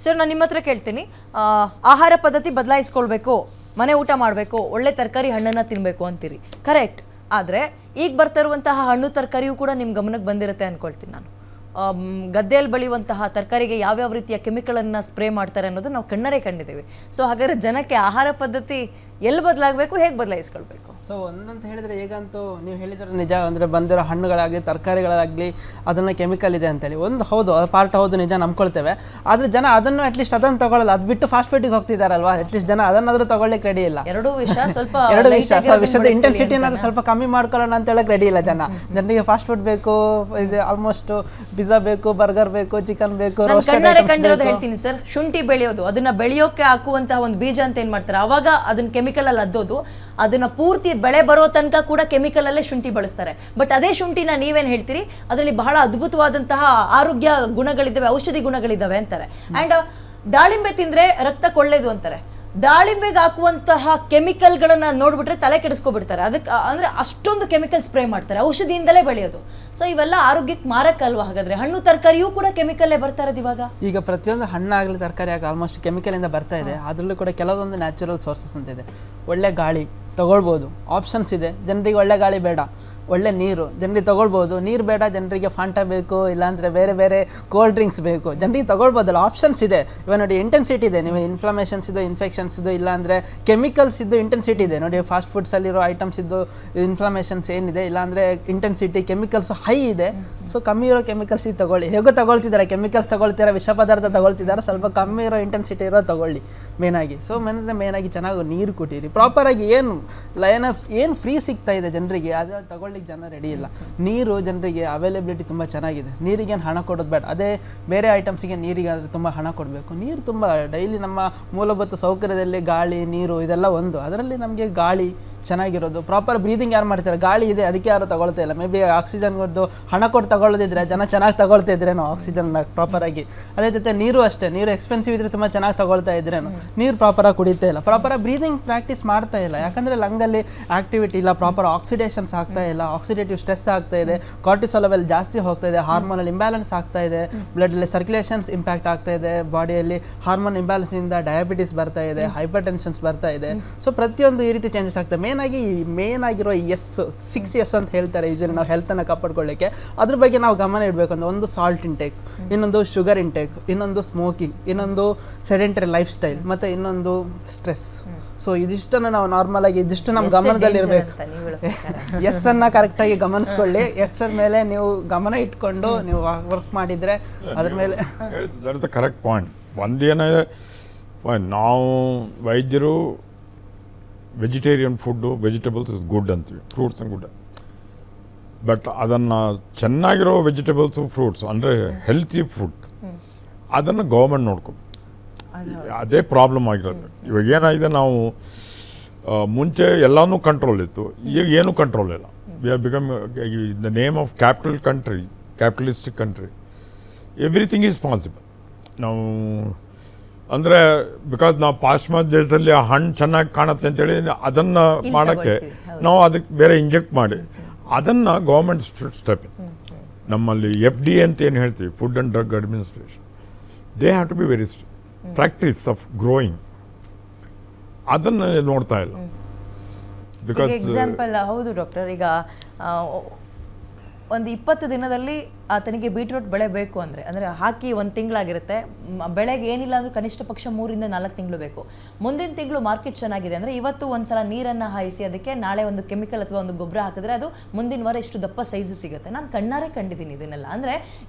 Sir ನಾನು ನಿಮ್ಮ ಹತ್ರ ಕೇಳ್ತೀನಿ, ಆಹಾರ ಪದ್ಧತಿ ಬದಲಾಯಿಸ್ಕೊಳ್ಬೇಕು, ಮನೆ ಊಟ ಮಾಡಬೇಕು, ಒಳ್ಳೆ ತರಕಾರಿ ಹಣ್ಣನ್ನು ತಿನ್ನಬೇಕು ಅಂತೀರಿ, ಕರೆಕ್ಟ್. ಆದರೆ ಈಗ ಬರ್ತಾ ಇರುವಂತಹ ಹಣ್ಣು ತರಕಾರಿಯೂ ಕೂಡ ನಿಮ್ಮ ಗಮನಕ್ಕೆ ಬಂದಿರುತ್ತೆ ಅಂದ್ಕೊಳ್ತೀನಿ ನಾನು. ಗದ್ದೆಯಲ್ಲಿ ಬೆಳೆಯುವಂತಹ ತರಕಾರಿಗೆ ಯಾವ್ಯಾವ ರೀತಿಯ ಕೆಮಿಕಲನ್ನು ಸ್ಪ್ರೇ ಮಾಡ್ತಾರೆ ಅನ್ನೋದು ನಾವು ಕಣ್ಣರೇ ಕಂಡಿದ್ದೀವಿ. ಸೊ ಹಾಗಾದರೆ ಜನಕ್ಕೆ ಆಹಾರ ಪದ್ಧತಿ ಎಲ್ಲಿ ಬದಲಾಗಬೇಕು, ಹೇಗೆ ಬದಲಾಯಿಸ್ಕೊಳ್ಬೇಕು? ಸೊ ಒಂದಂತ ಹೇಳಿದರೆ ಈಗಂತೂ ನೀವು ಹೇಳಿದ್ರೆ ನಿಜ, ಅಂದರೆ ಬಂದಿರೋ ಹಣ್ಣುಗಳಾಗಲಿ ತರಕಾರಿಗಳಾಗಲಿ ಅದನ್ನು ಕೆಮಿಕಲ್ ಇದೆ ಅಂತೇಳಿ ಒಂದು ಹೌದು, ಅದು ಪಾರ್ಟ್ ಹೌದು, ನಿಜ ನಂಬ್ಕೊಳ್ತೇವೆ. ಆದರೆ ಜನ ಅದನ್ನು ಅಟ್ಲೀಸ್ಟ್ ಅದನ್ನು ತಗೊಳ್ಳಲ್ಲ, ಅದು ಬಿಟ್ಟು ಫಾಸ್ಟ್ ಫುಡ್ಗೆ ಹೋಗ್ತಿದ್ದಾರಲ್ವಾ, ಅಟ್ಲೀಸ್ಟ್ ಜನ ಅದನ್ನಾದರೂ ತಗೊಳ್ಳಿಕ್ಕೆ ರೆಡಿ ಇಲ್ಲ. ಎರಡು ವಿಷಯ ವಿಷಯದ ಇಂಟೆನ್ಸಿಟಿ ಏನಾದರೂ ಸ್ವಲ್ಪ ಕಮ್ಮಿ ಮಾಡ್ಕೊಳ್ಳೋಣ ಅಂತ ಹೇಳಕ್ಕೆ ರೆಡಿ ಇಲ್ಲ ಜನರಿಗೆ. ಫಾಸ್ಟ್ ಫುಡ್ ಬೇಕು, ಇದು ಆಲ್ಮೋಸ್ಟ್ ಪಿಜ್ಜಾ ಬೇಕು, ಬರ್ಗರ್ ಬೇಕು, ಚಿಕನ್ ಬೇಕು. ಕಂಡಿರೋದು ಹೇಳ್ತೀನಿ ಸರ್, ಶುಂಠಿ ಬೆಳೆಯೋದು, ಅದನ್ನ ಬೆಳೆಯೋಕೆ ಹಾಕುವಂತಹ ಒಂದು ಬೀಜ ಅಂತ ಏನ್ ಮಾಡ್ತಾರೆ, ಅವಾಗ ಅದನ್ನ ಕೆಮಿಕಲ್ ಅಲ್ಲಿ ಅದ್ದೋದು, ಅದನ್ನ ಪೂರ್ತಿ ಬೆಳೆ ಬರೋ ತನಕ ಕೂಡ ಕೆಮಿಕಲ್ ಅಲ್ಲೇ ಶುಂಠಿ ಬಳಸ್ತಾರೆ. ಬಟ್ ಅದೇ ಶುಂಠಿನ ನೀವೇನ್ ಹೇಳ್ತೀರಿ, ಅದರಲ್ಲಿ ಬಹಳ ಅದ್ಭುತವಾದಂತಹ ಆರೋಗ್ಯ ಗುಣಗಳಿದ್ದಾವೆ, ಔಷಧಿ ಗುಣಗಳಿದ್ದಾವೆ ಅಂತಾರೆ. ಅಂಡ್ ದಾಳಿಂಬೆ ತಿಂದ್ರೆ ರಕ್ತಕ್ಕೆ ಒಳ್ಳೇದು ಅಂತಾರೆ. ದಾಳಿಂಬೆಗೆ ಹಾಕುವಂತಹ ಕೆಮಿಕಲ್ಗಳನ್ನ ನೋಡ್ಬಿಟ್ರೆ ತಲೆ ಕೆಡಿಸ್ಕೊಬಿಡ್ತಾರೆ. ಅದಕ್ಕೆ ಅಂದ್ರೆ ಅಷ್ಟೊಂದು ಕೆಮಿಕಲ್ ಸ್ಪ್ರೇ ಮಾಡ್ತಾರೆ, ಔಷಧಿಯಿಂದಲೇ ಬೆಳೆಯೋದು. ಸೊ ಇವೆಲ್ಲ ಆರೋಗ್ಯಕ್ಕೆ ಮಾರಕ ಅಲ್ವಾ? ಹಾಗಾದ್ರೆ ಹಣ್ಣು ತರಕಾರಿಯೂ ಕೂಡ ಕೆಮಿಕಲ್ಲೇ ಬರ್ತಾ ಇರೋದು ಇವಾಗ. ಈಗ ಪ್ರತಿಯೊಂದು ಹಣ್ಣಾಗಲಿ ತರಕಾರಿ ಆಗಲಿ ಆಲ್ಮೋಸ್ಟ್ ಕೆಮಿಕಲ್ ಇಂದ ಬರ್ತಾ ಇದೆ. ಅದರಲ್ಲೂ ಕೂಡ ಕೆಲವೊಂದು ನ್ಯಾಚುರಲ್ ಸೋರ್ಸಸ್ ಅಂತ ಇದೆ. ಒಳ್ಳೆ ಗಾಳಿ ತಗೊಳ್ಬೋದು, ಆಪ್ಷನ್ಸ್ ಇದೆ. ಜನರಿಗೆ ಒಳ್ಳೆ ಗಾಳಿ ಬೇಡ, ಒಳ್ಳೆ ನೀರು ಜನರಿಗೆ ತೊಗೊಳ್ಬೋದು. ನೀರು ಬೇಡ ಜನರಿಗೆ, ಫಾಂಟಾ ಬೇಕು, ಇಲ್ಲಾಂದರೆ ಬೇರೆ ಬೇರೆ ಕೋಲ್ಡ್ ಡ್ರಿಂಕ್ಸ್ ಬೇಕು, ಜನರಿಗೆ ತೊಗೊಳ್ಬೋದಲ್ಲ, ಆಪ್ಷನ್ಸ್ ಇದೆ. ಇವಾಗ ನೋಡಿ ಇಂಟೆನ್ಸಿಟಿ ಇದೆ, ನೀವು ಇನ್ಫ್ಲಮೇಷನ್ಸ್ ಇದು, ಇನ್ಫೆಕ್ಷನ್ಸ್ ಇದು, ಇಲ್ಲಾಂದರೆ ಕೆಮಿಕಲ್ಸ್ ಇದ್ದು ಇಂಟೆನ್ಸಿಟಿ ಇದೆ. ನೋಡಿ ಫಾಸ್ಟ್ ಫುಡ್ಸಲ್ಲಿರೋ ಐಟಮ್ಸ್ ಇದ್ದು ಇನ್ಫ್ಲಮೇಷನ್ಸ್ ಏನಿದೆ, ಇಲ್ಲಾಂದರೆ ಇಂಟೆನ್ಸಿಟಿ ಕೆಮಿಕಲ್ಸ್ ಹೈ ಇದೆ. ಸೊ ಕಮ್ಮಿ ಇರೋ ಕೆಮಿಕಲ್ಸ್ ಇದು ತೊಗೊಳ್ಳಿ. ಹೇಗೋ ತೊಗೊಳ್ತಿದ್ದಾರೆ, ಕೆಮಿಕಲ್ಸ್ ತೊಗೊಳ್ತಿದ್ದಾರೆ, ವಿಷ ಪದಾರ್ಥ ತೊಗೊಳ್ತಿದ್ದಾರೆ, ಸ್ವಲ್ಪ ಕಮ್ಮಿ ಇರೋ ಇಂಟೆನ್ಸಿಟಿ ಇರೋ ತೊಗೊಳ್ಳಿ ಮೇನಾಗಿ. ಸೊ ಮೇನಾಗಿ ಚೆನ್ನಾಗಿ ನೀರು ಕೊಟ್ಟಿರಿ, ಪ್ರಾಪರಾಗಿ ಏನು ಫ್ರೀ ಸಿಗ್ತಾ ಇದೆ ಜನರಿಗೆ, ಅದು ತಗೊಳ್ಳಿ ಜನ ರೆಡಿ ಇಲ್ಲ. ನೀರು ಜನರಿಗೆ ಅವೈಲೇಬಿಲಿಟಿ ತುಂಬ ಚೆನ್ನಾಗಿದೆ, ನೀರಿಗೇನು ಹಣ ಕೊಡೋದು ಬೇಡ. ಅದೇ ಬೇರೆ ಐಟಮ್ಸಿಗೆ ನೀರಿಗೆ ಆದರೆ ತುಂಬ ಹಣ ಕೊಡಬೇಕು. ನೀರು ತುಂಬ ಡೈಲಿ ನಮ್ಮ ಮೂಲಭೂತ ಸೌಕರ್ಯದಲ್ಲಿ ಗಾಳಿ ನೀರು ಇದೆಲ್ಲ ಒಂದು. ಅದರಲ್ಲಿ ನಮಗೆ ಗಾಳಿ ಚೆನ್ನಾಗಿರೋದು, ಪ್ರಾಪರ್ ಬ್ರೀದಿಂಗ್ ಯಾರು ಮಾಡ್ತಾರೆ, ಗಾಳಿ ಇದೆ ಅದಕ್ಕೆ ಯಾರು ತಗೊಳ್ತಾ ಇಲ್ಲ. ಮೇ ಬಿ ಆಕ್ಸಿಜನ್ ಕೊಟ್ಟು ಹಣ ಕೊಟ್ಟು ತಗೊಳ್ಳೋದಿದ್ರೆ ಜನ ಚೆನ್ನಾಗಿ ತಗೊಳ್ತಾ ಇದ್ರೇನೋ ಆಕ್ಸಿಜನ್ನ ಪ್ರಾಪರಾಗಿ. ಅದೇ ಜೊತೆ ನೀರು ಅಷ್ಟೇ, ನೀರು ಎಕ್ಸ್ಪೆನ್ಸಿವ್ ಇದ್ರೆ ತುಂಬ ಚೆನ್ನಾಗಿ ತಗೊಳ್ತಾ ಇದ್ರೇನು, ನೀರು ಪ್ರಾಪರಾಗಿ ಕುಡಿತಾ ಇಲ್ಲ, ಪ್ರಾಪರಾಗಿ ಬ್ರೀದಿಂಗ್ ಪ್ರಾಕ್ಟೀಸ್ ಮಾಡ್ತಾ ಇಲ್ಲ. ಯಾಕಂದರೆ ಲಂಗಲ್ಲಿ ಆಕ್ಟಿವಿಟಿ ಇಲ್ಲ, ಪ್ರಾಪರ್ ಆಕ್ಸಿಡೇಷನ್ಸ್ ಆಗ್ತಾ ಇಲ್ಲ, ಆಕ್ಸಿಡೇಟಿವ್ ಸ್ಟ್ರೆಸ್ ಆಗ್ತಾ ಇದೆ, ಕಾರ್ಟಿಸಾಲ್ ಲೆವೆಲ್ ಜಾಸ್ತಿ ಹೋಗ್ತಾ ಇದೆ, ಹಾರ್ಮೋನಲ್ ಇಂಬ್ಯಾಲೆನ್ಸ್ ಆಗ್ತಾ ಇದೆ, ಬ್ಲಡ್ಡಲ್ಲಿ ಸರ್ಕ್ಯುಲೇಷನ್ಸ್ ಇಂಪ್ಯಾಕ್ಟ್ ಆಗ್ತಾ ಇದೆ, ಬಾಡಿಯಲ್ಲಿ ಹಾರ್ಮೋನ್ ಇಂಬ್ಯಾಲೆನ್ಸಿಂದ ಡಯಾಬಿಟಿಸ್ ಬರ್ತಾ ಇದೆ, ಹೈಪರ್ ಟೆನ್ಷನ್ಸ್ ಬರ್ತಾ ಇದೆ. ಸೊ ಪ್ರತಿಯೊಂದು ಈ ರೀತಿ ಚೇಂಜಸ್ ಆಗ್ತದೆ. ಮೇನ್ ಆಗಿರೋ 6 ಅಂತ ಹೇಳ್ತಾರೆ ಯೂಶಲಿ ನಾವು ಹೆಲ್ತನ್ನು ಕಾಪಾಡ್ಕೊಳ್ಳಿಕ್ಕೆ. ಅದ್ರ ಬಗ್ಗೆ ನಾವು ಗಮನ ಇಡಬೇಕು. ಅಂದ್ರೆ ಒಂದು ಸಾಲ್ಟ್ ಇಂಟೇಕ್, ಇನ್ನೊಂದು ಶುಗರ್ ಇಂಟೇಕ್, ಇನ್ನೊಂದು ಸ್ಮೋಕಿಂಗ್, ಇನ್ನೊಂದು ಸೆಡೆಂಟರಿ ಲೈಫ್ ಸ್ಟೈಲ್, ಮತ್ತು ಇನ್ನೊಂದು ಸ್ಟ್ರೆಸ್. ಸೊ ಇದಿಷ್ಟನ್ನು ನಾವು ನಾರ್ಮಲ್ ಆಗಿ ಇದಿಷ್ಟು ನಮ್ಮ ಗಮನದಲ್ಲಿ ಇರಬೇಕು. ಎಸ್ ಅನ್ನ ಕರೆಕ್ಟಾಗಿ ಗಮನಿಸ್ಕೊಳ್ಳಿ. ಎಸ್ ಮೇಲೆ ನೀವು ಗಮನ ಇಟ್ಕೊಂಡು ನೀವು ವರ್ಕ್ ಮಾಡಿದರೆ ಅದ್ರ ಮೇಲೆ ಕರೆಕ್ಟ್ ಪಾಯಿಂಟ್. ಒಂದೇನಿದೆ, ನಾವು ವೈದ್ಯರು vegetarian food, vegetables is good ಅಂತೀವಿ, ಫ್ರೂಟ್ಸ್ ಗುಡ್. ಬಟ್ ಅದನ್ನು ಚೆನ್ನಾಗಿರೋ ವೆಜಿಟೇಬಲ್ಸು ಫ್ರೂಟ್ಸ್ ಅಂದರೆ ಹೆಲ್ತಿ ಫುಡ್ ಅದನ್ನು ಗೌರ್ಮೆಂಟ್ ನೋಡ್ಕೊ. ಅದೇ ಪ್ರಾಬ್ಲಮ್ ಆಗಿರೋದು. ಇವಾಗ ಏನಾಗಿದೆ, ನಾವು ಮುಂಚೆ ಎಲ್ಲನೂ ಕಂಟ್ರೋಲ್ ಇತ್ತು, ಈಗ ಏನೂ ಕಂಟ್ರೋಲ್ ಇಲ್ಲ. We are become the name of capital country, capitalistic country, everything is possible. ನಾವು ಅಂದರೆ ಬಿಕಾಸ್ ನಾವು ಪಾಶ್ಚಿಮಾತ್ಯ ದೇಶದಲ್ಲಿ ಆ ಹಣ್ಣು ಚೆನ್ನಾಗಿ ಕಾಣುತ್ತೆ ಅಂತೇಳಿ ಅದನ್ನು ಮಾಡೋಕ್ಕೆ ನಾವು ಅದಕ್ಕೆ ಬೇರೆ ಇಂಜೆಕ್ಟ್ ಮಾಡಿ ಅದನ್ನು ಗೌರ್ಮೆಂಟ್ ಸ್ಟೆಪ್. ನಮ್ಮಲ್ಲಿ FDA ಅಂತ ಏನು ಹೇಳ್ತೀವಿ, food and drug administration, they have to be very practice of growing. ಅದನ್ನು ನೋಡ್ತಾ ಇಲ್ಲ. ಬಿಕಾಸ್ ಎಕ್ಸಾಂಪಲ್ ಹೌದು ಡಾಕ್ಟರ್, ಈಗ ಒಂದು 20 ದಿನದಲ್ಲಿ ಆತನಿಗೆ ಬೀಟ್ರೂಟ್ ಬೆಳೆ ಬೇಕು ಅಂದರೆ ಹಾಕಿ 1 ತಿಂಗಳಾಗಿರುತ್ತೆ, ಬೆಳೆಗೆ ಏನಿಲ್ಲ ಅಂದರೂ ಕನಿಷ್ಠ ಪಕ್ಷ 3 ರಿಂದ 4 ತಿಂಗಳು ಬೇಕು. ಮುಂದಿನ ತಿಂಗಳು ಮಾರ್ಕೆಟ್ ಚೆನ್ನಾಗಿದೆ ಅಂದರೆ ಇವತ್ತು ಒಂದ್ಸಲ ನೀರನ್ನು ಹಾಯಿಸಿ ಅದಕ್ಕೆ ನಾಳೆ ಒಂದು ಕೆಮಿಕಲ್ ಅಥವಾ ಒಂದು ಗೊಬ್ಬರ ಹಾಕಿದ್ರೆ ಅದು ಮುಂದಿನ ವಾರ ಇಷ್ಟು ದಪ್ಪ ಸೈಜ್ ಸಿಗುತ್ತೆ. ನಾನು ಕಣ್ಣಾರೆ ಕಂಡಿದ್ದೀನಿ ಇದನ್ನೆಲ್ಲ. ಅಂದರೆ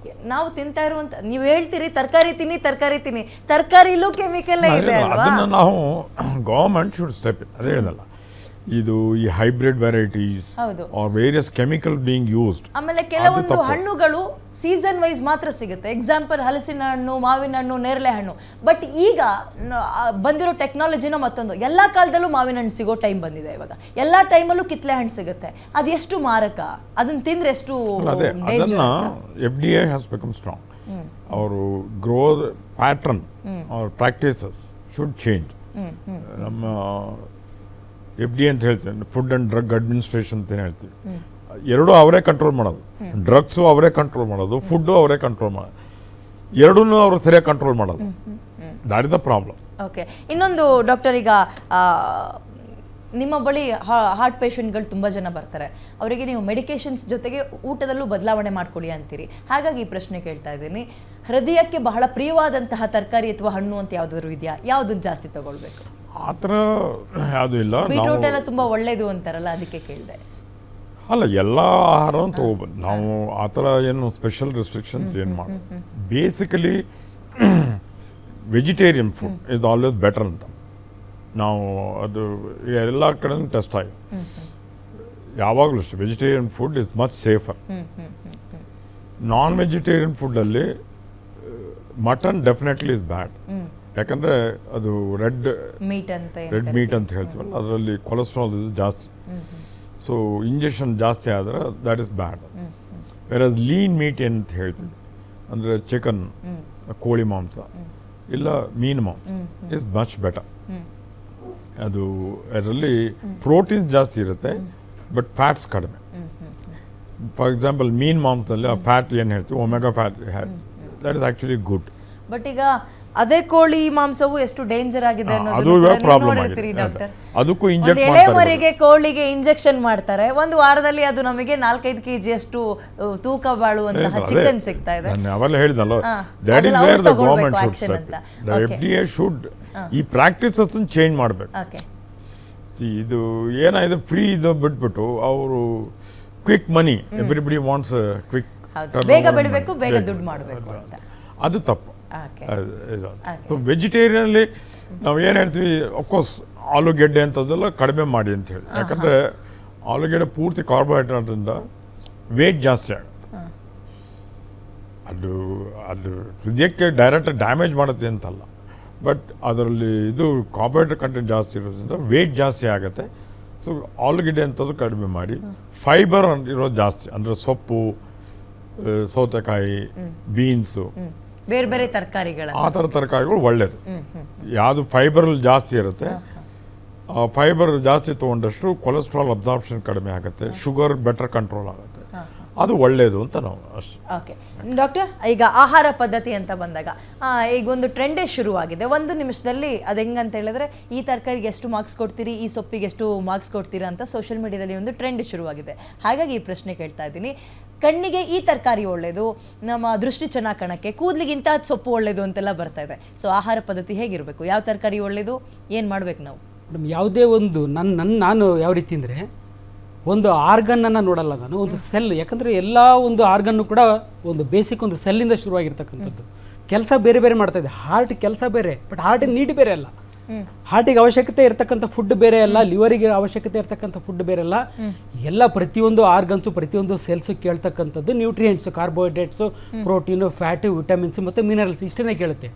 ನಾವು ತಿಂತಾ ಇರುವಂಥ, ನೀವು ಹೇಳ್ತೀರಿ ತರಕಾರಿ ತಿನ್ನಿ, ತರಕಾರಿಲೂ ಕೆಮಿಕಲ್ ಇದೆ ಅಲ್ವಾ? ಅದನ್ನು ನಾವು ಗೌರ್ಮೆಂಟ್ ಶುಡ್ ಸ್ಟೆಪ್ ಇನ್. ಅದೇ ಹೇಳಲ್ಲ, ಇದು ಈ hybrid varieties are various chemical being used. ಆಮೇಲೆ ಕೆಲವೊಂದು ಹಣ್ಣುಗಳು ಸೀಸನ್ ವೈಸ್ ಮಾತ್ರ ಸಿಗುತ್ತೆ. ಎಕ್ಸಾಂಪಲ್ ಹಲಸಿನ ಹಣ್ಣು, ಮಾವಿನ ಹಣ್ಣು, ನೇರಳೆ ಹಣ್ಣು. ಬಟ್ ಈಗ ಬಂದಿರೋ ಟೆಕ್ನಾಲಜಿನ ಮತ್ತೊಂದು, ಎಲ್ಲ ಕಾಲದಲ್ಲೂ ಮಾವಿನ ಹಣ್ಣು ಸಿಗೋ ಟೈಮ್ ಬಂದಿದೆ. ಇವಾಗ ಎಲ್ಲ ಟೈಮಲ್ಲೂ ಕಿತ್ಲೆ ಹಣ್ಣು ಸಿಗುತ್ತೆ. ಅದೆಷ್ಟು ಮಾರಕ, ಅದನ್ನ ತಿಂದ್ರೆ ಎಷ್ಟು ಅದನ್ನ FDA ಹ್ಯಾಸ್ ಬಿಕಮ್ ಸ್ಟ್ರಾಂಗ್. ಅವರು ಗ್ರೋತ್ ಪ್ಯಾಟ್ರನ್ ಅವ್ರ ಪ್ರಾಕ್ಟೀಸಸ್ ಶುಡ್ ಚೇಂಜ್. ನಮ್ಮ FDA ಅಂತ ಹೇಳ್ತೀವಿ, ಫುಡ್ ಆ್ಯಂಡ್ ಡ್ರಗ್ ಅಡ್ಮಿನಿಸ್ಟ್ರೇಷನ್ ಅಂತ ಹೇಳ್ತೀವಿ. ಎರಡೂ ಅವರೇ ಕಂಟ್ರೋಲ್ ಮಾಡೋದು. ಡ್ರಗ್ಸು ಅವರೇ ಕಂಟ್ರೋಲ್ ಮಾಡೋದು, ಫುಡ್ಡು ಅವರೇ ಕಂಟ್ರೋಲ್ ಮಾಡೋದು. ಎರಡೂ ಅವರು ಸರಿಯಾಗಿ ಕಂಟ್ರೋಲ್ ಮಾಡೋದು. That is the problem. Okay, ಇನ್ನೊಂದು ಡಾಕ್ಟರ್, ಈಗ ನಿಮ್ಮ ಬಳಿ ಹಾರ್ಟ್ ಪೇಷಂಟ್ಗಳು ತುಂಬ ಜನ ಬರ್ತಾರೆ, ಅವರಿಗೆ ನೀವು ಮೆಡಿಕೇಶನ್ಸ್ ಜೊತೆಗೆ ಊಟದಲ್ಲೂ ಬದಲಾವಣೆ ಮಾಡ್ಕೊಳ್ಳಿ ಅಂತೀರಿ. ಹಾಗಾಗಿ ಈ ಪ್ರಶ್ನೆ ಕೇಳ್ತಾ ಇದ್ದೀನಿ, ಹೃದಯಕ್ಕೆ ಬಹಳ ಪ್ರಿಯವಾದಂತಹ ತರಕಾರಿ ಅಥವಾ ಹಣ್ಣು ಅಂತ ಯಾವುದಾದ್ರು ಇದೆಯಾ? ಯಾವುದನ್ನು ಜಾಸ್ತಿ ತಗೊಳ್ಬೇಕು? ಆ ಥರ ಯಾವುದೂ ಇಲ್ಲ. ಬೀಟ್ರೂಟ್ ಎಲ್ಲ ತುಂಬ ಒಳ್ಳೇದು ಅಂತಾರಲ್ಲ, ಅದಕ್ಕೆ ಕೇಳಿದೆ. ಅಲ್ಲ, ಎಲ್ಲ ಆಹಾರವನ್ನು ತೊಗೋಬೋದು ನಾವು, ಆ ಥರ ಏನು ಸ್ಪೆಷಲ್ ರೆಸ್ಟ್ರಿಕ್ಷನ್ಸ್ ಏನು ಮಾಡೋದು. Basically vegetarian food is always better ಅಂತ ನಾವು ಅದು ಎಲ್ಲ ಕಡೆ ಟೆಸ್ಟ್ ಆಗಿ ಯಾವಾಗಲೂ ಅಷ್ಟೇ vegetarian food is much safer. Non vegetarian ಫುಡ್ಡಲ್ಲಿ ಮಟನ್ ಡೆಫಿನೆಟ್ಲಿ ಇಸ್ ಬ್ಯಾಡ್. ಯಾಕಂದರೆ ಅದು ರೆಡ್ ಮೀಟ್ ಅಂತ ಹೇಳ್ತೀವಲ್ಲ, ಅದರಲ್ಲಿ ಕೊಲೆಸ್ಟ್ರಾಲ್ ಇದು ಜಾಸ್ತಿ. ಸೊ ಇಂಜೆಕ್ಷನ್ ಜಾಸ್ತಿ ಆದರೆ ದ್ಯಾಟ್ ಇಸ್ ಬ್ಯಾಡ್. ಬೇರೆ ಲೀನ್ ಮೀಟ್ ಏನಂತ ಹೇಳ್ತೀವಿ, ಅಂದರೆ ಚಿಕನ್, ಕೋಳಿ ಮಾಂಸ ಇಲ್ಲ ಮೀನು ಮಾಂಸ ಇಸ್ ಮಚ್ ಬೆಟರ್. ಅದು ಅದರಲ್ಲಿ ಪ್ರೋಟೀನ್ಸ್ ಜಾಸ್ತಿ ಇರುತ್ತೆ, ಬಟ್ ಫ್ಯಾಟ್ಸ್ ಕಡಿಮೆ. ಫಾರ್ ಎಕ್ಸಾಂಪಲ್ ಮೀನು ಮಾಂಸದಲ್ಲಿ ಆ ಫ್ಯಾಟ್ ಏನು ಹೇಳ್ತೀವಿ, omega fat, that is actually good. But ಈಗ ಅದೇ ಕೋಳಿ ಮಾಂಸವು ಎಷ್ಟು ಡೇಂಜರ್ ಆಗಿದೆ ಅದು ಪ್ರಾಬ್ಲಮ್ ಆಗಿದೆ. ಅದಕ್ಕೂ ಇಂಜೆಕ್ಟ್ ಎಳೆಮರಿಗೆ ಕೋಳಿಗೆ ಇಂಜೆಕ್ಷನ್ ಮಾಡ್ತಾರೆ, ಒಂದು ವಾರದಲ್ಲಿ ಅದು ನಮಗೆ 4-5 kg ಅಷ್ಟು ತೂಕ ಬಾಳುವಂತಹ ಚಿಕನ್ ಸಿಗ್ತಾ ಇದೆ. ಅವೆಲ್ಲ ಹೇಳಿದಲ್ಲ, that is where the government should, the FDA should ಈ ಪ್ರಾಕ್ಟೀಸಸ್ ಚೇಂಜ್ ಮಾಡಬೇಕು. ಇದು ಏನಾಗಿದೆ, ಫ್ರೀ ಇದು ಬಿಟ್ಬಿಟ್ಟು ಅವರು ಕ್ವಿಕ್ ಮನಿ, ಎವ್ರಿಬಡಿ ವಾಂಟ್ಸ್ ಕ್ವಿಕ್, ಬೇಗ ಬೆಳಿಬೇಕು, ಬೇಗ ದುಡ್ಡು ಮಾಡಬೇಕು ಅಂತ, ಅದು ತಪ್ಪು. ಸೊ ವೆಜಿಟೇರಿಯನಲ್ಲಿ ನಾವು ಏನು ಹೇಳ್ತೀವಿ, ಅಫ್ಕೋರ್ಸ್ ಆಲೂಗೆಡ್ಡೆ ಅಂಥದ್ದೆಲ್ಲ ಕಡಿಮೆ ಮಾಡಿ ಅಂತ ಹೇಳಿ. ಯಾಕಂದರೆ ಆಲೂಗೆಡ್ಡೆ ಪೂರ್ತಿ ಕಾರ್ಬೋಹೈಡ್ರೇಟ್ರಿಂದ ವೇಟ್ ಜಾಸ್ತಿ ಆಗುತ್ತೆ. ಅದು ಹೃದಯಕ್ಕೆ ಡೈರೆಕ್ಟ್ ಡ್ಯಾಮೇಜ್ ಮಾಡುತ್ತೆ ಅಂತಲ್ಲ, ಬಟ್ ಅದರಲ್ಲಿ ಇದು ಕಾರ್ಬೋಹೈಡ್ರೇಟ್ ಕಂಟೆಂಟ್ ಜಾಸ್ತಿ ಇರೋದ್ರಿಂದ ವೇಟ್ ಜಾಸ್ತಿ ಆಗುತ್ತೆ. ಸೊ ಆಲೂಗೆಡ್ಡೆ ಅಂಥದ್ದು ಕಡಿಮೆ ಮಾಡಿ, ಫೈಬರ್ ಇರೋದು ಜಾಸ್ತಿ, ಅಂದರೆ ಸೊಪ್ಪು, ಸೌತೆಕಾಯಿ, ಬೀನ್ಸು, ಬೇರೆ ಬೇರೆ ತರಕಾರಿಗಳು, ಆ ಥರ ತರಕಾರಿಗಳು ಒಳ್ಳೆಯದು. ಯಾವುದು ಫೈಬರಲ್ಲಿ ಜಾಸ್ತಿ ಇರುತ್ತೆ, ಆ ಫೈಬರ್ ಜಾಸ್ತಿ ತೊಗೊಂಡಷ್ಟು ಕೊಲೆಸ್ಟ್ರಾಲ್ ಅಬ್ಸಾರ್ಪ್ಷನ್ ಕಡಿಮೆ ಆಗುತ್ತೆ, ಶುಗರ್ ಬೆಟರ್ ಕಂಟ್ರೋಲ್ ಆಗುತ್ತೆ, ಅದು ಒಳ್ಳೆಯದು ಅಂತ ನಾವು ಅಷ್ಟೇ. ಓಕೆ ಡಾಕ್ಟರ್, ಈಗ ಆಹಾರ ಪದ್ಧತಿ ಅಂತ ಬಂದಾಗ ಈಗ ಒಂದು ಟ್ರೆಂಡೇ ಶುರುವಾಗಿದೆ. 1 ನಿಮಿಷದಲ್ಲಿ ಅದು ಹೆಂಗಂತ ಹೇಳಿದ್ರೆ, ಈ ತರಕಾರಿಗೆ ಎಷ್ಟು ಮಾರ್ಕ್ಸ್ ಕೊಡ್ತೀರಿ, ಈ ಸೊಪ್ಪಿಗೆ ಎಷ್ಟು ಮಾರ್ಕ್ಸ್ ಕೊಡ್ತೀರಾ ಅಂತ ಸೋಷಿಯಲ್ ಮೀಡಿಯಾದಲ್ಲಿ ಒಂದು ಟ್ರೆಂಡ್ ಶುರುವಾಗಿದೆ. ಹಾಗಾಗಿ ಈ ಪ್ರಶ್ನೆ ಕೇಳ್ತಾ ಇದ್ದೀನಿ, ಕಣ್ಣಿಗೆ ಈ ತರಕಾರಿ ಒಳ್ಳೆಯದು, ನಮ್ಮ ದೃಷ್ಟಿ ಚೆನ್ನಾಗಿ ಕಾಣಕ್ಕೆ, ಕೂದಲಿಗೆ ಇಂಥ ಸೊಪ್ಪು ಒಳ್ಳೆಯದು ಅಂತೆಲ್ಲ ಬರ್ತಾ ಇದೆ. ಸೊ ಆಹಾರ ಪದ್ಧತಿ ಹೇಗಿರಬೇಕು, ಯಾವ ತರಕಾರಿ ಒಳ್ಳೆಯದು, ಏನು ಮಾಡ್ಬೇಕು ನಾವು? ಮೇಡಮ್, ಯಾವುದೇ ಒಂದು ನಾನು ಯಾವ ರೀತಿ ಅಂದರೆ, ಒಂದು ಆರ್ಗನ್ನನ್ನು ನೋಡಲ್ಲ ನಾನು, ಒಂದು ಸೆಲ್. ಯಾಕಂದರೆ ಎಲ್ಲ ಒಂದು ಆರ್ಗನ್ನು ಕೂಡ ಒಂದು ಬೇಸಿಕ್ ಒಂದು ಸೆಲ್ಲಿಂದ ಶುರುವಾಗಿರ್ತಕ್ಕಂಥದ್ದು. ಕೆಲಸ ಬೇರೆ ಬೇರೆ ಮಾಡ್ತಾ ಇದೆ. ಹಾರ್ಟ್ ಕೆಲಸ ಬೇರೆ, ಬಟ್ ಹಾರ್ಟಿನ ನೀಡ್ ಬೇರೆ ಅಲ್ಲ. ಹಾರ್ಟಿಗೆ ಅವಶ್ಯಕತೆ ಇರತಕ್ಕಂಥ ಫುಡ್ ಬೇರೆ ಅಲ್ಲ, ಲಿವರಿಗೆ ಅವಶ್ಯಕತೆ ಇರತಕ್ಕಂಥ ಫುಡ್ ಬೇರೆ ಅಲ್ಲ. ಎಲ್ಲ ಪ್ರತಿಯೊಂದು ಆರ್ಗನ್ಸು, ಪ್ರತಿಯೊಂದು ಸೆಲ್ಸು ಕೇಳ್ತಕ್ಕಂಥದ್ದು nutrients, carbohydrates, protein, fat, vitamins ಮತ್ತು ಮಿನರಲ್ಸ್ ಇಷ್ಟನ್ನೇ ಕೇಳುತ್ತೆ.